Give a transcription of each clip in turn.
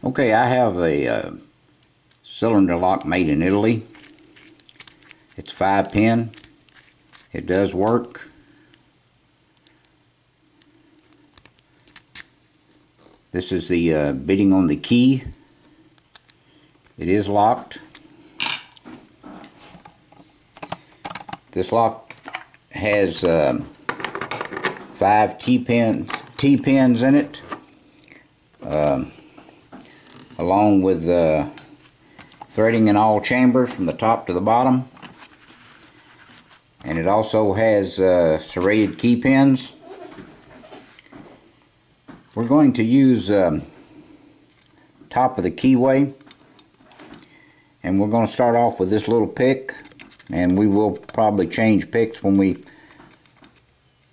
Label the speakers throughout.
Speaker 1: Okay, I have a cylinder lock made in Italy. It's 5-pin. It does work. This is the bitting on the key. It is locked. This lock has 5 T-pins in it, along with threading in all chambers from the top to the bottom. And it also has serrated key pins. We're going to use top of the keyway, and we're going to start off with this little pick, and we will probably change picks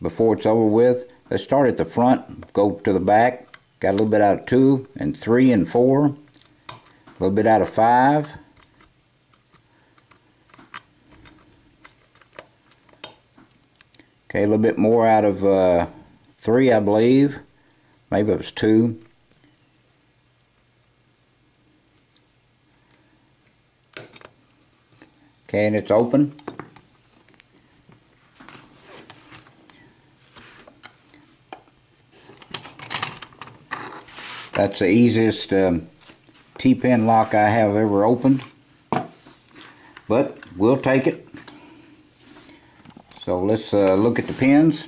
Speaker 1: before it's over with. Let's start at the front, go to the back. Got a little bit out of 2 and 3 and 4, a little bit out of 5. Okay, a little bit more out of 3, I believe. Maybe it was 2. Okay, and it's open. That's the easiest T-pin lock I have ever opened, but we'll take it. So let's look at the pins.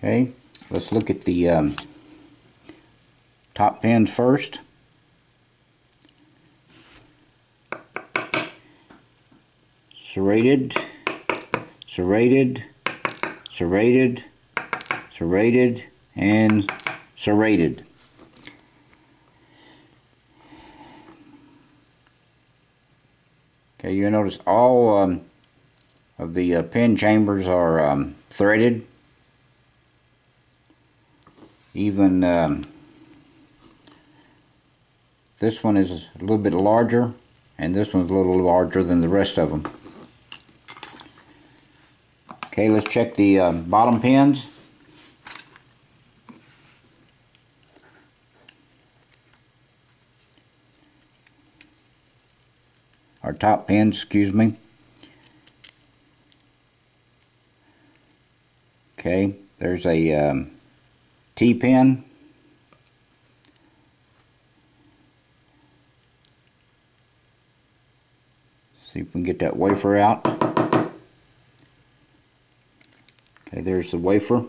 Speaker 1: Okay, let's look at the top pins first. Serrated, serrated, serrated, serrated, and serrated. Okay, you'll notice all of the pin chambers are threaded. Even this one is a little bit larger, and this one's a little larger than the rest of them. Okay, let's check the bottom pins. Or top pins, excuse me. Okay, there's a T-pin. See if we can get that wafer out. Okay, there's the wafer.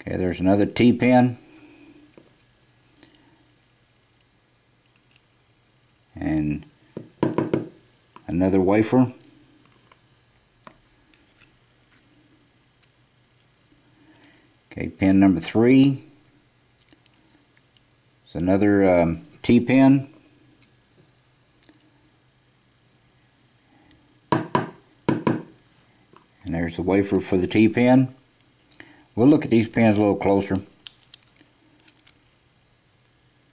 Speaker 1: Okay, there's another T-pin. And another wafer. Okay, pin number 3. It's another T-pin. And there's the wafer for the T-pin. We'll look at these pins a little closer.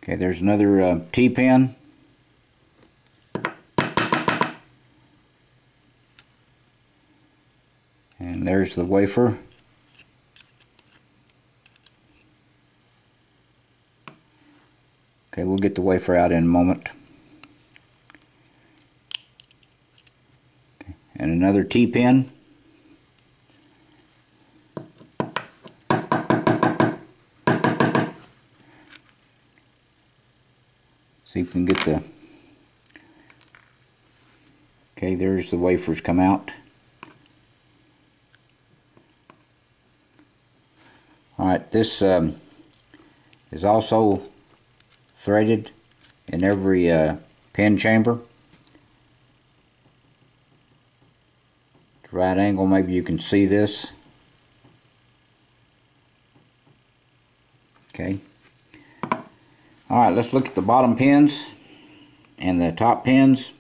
Speaker 1: Okay, there's another T-pin. And there's the wafer. Okay, we'll get the wafer out in a moment. Okay, and another T-pin. See if we can get the... Okay, there's the wafers come out. Alright, this is also threaded in every pin chamber. At right angle, maybe you can see this. Okay. Alright, let's look at the bottom pins and the top pins.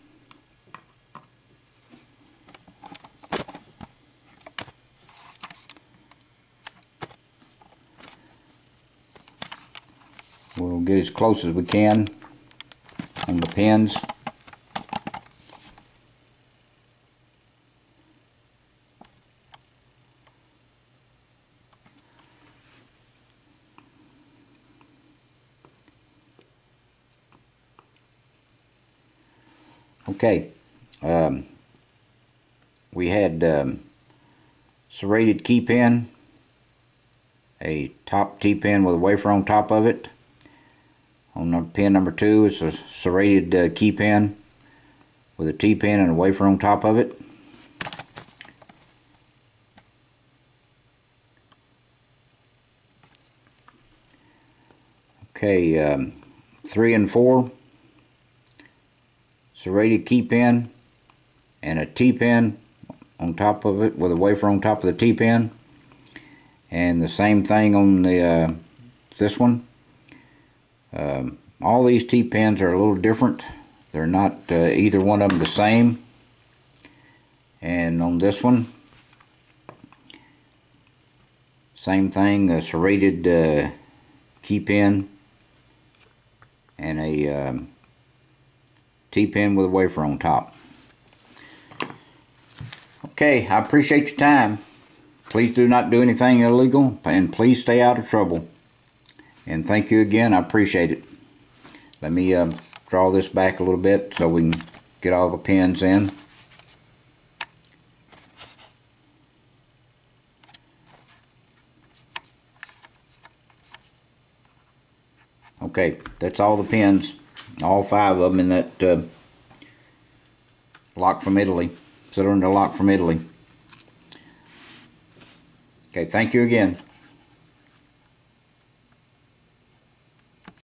Speaker 1: We'll get as close as we can on the pins. Okay, we had serrated key pin, a top T-pin with a wafer on top of it. On pin number 2 is a serrated key pin with a T-pin and a wafer on top of it. Okay, 3 and 4, serrated key pin and a T-pin on top of it with a wafer on top of the T-pin, and the same thing on the this one. All these T-pins are a little different. They're not either one of them the same. And on this one, same thing, a serrated key pin and a T-pin with a wafer on top. Okay, I appreciate your time. Please do not do anything illegal, and please stay out of trouble. And thank you again, I appreciate it. Let me draw this back a little bit so we can get all the pins in. Okay, that's all the pins, all 5 of them in that lock from Italy, cylinder lock from Italy. Okay, thank you again.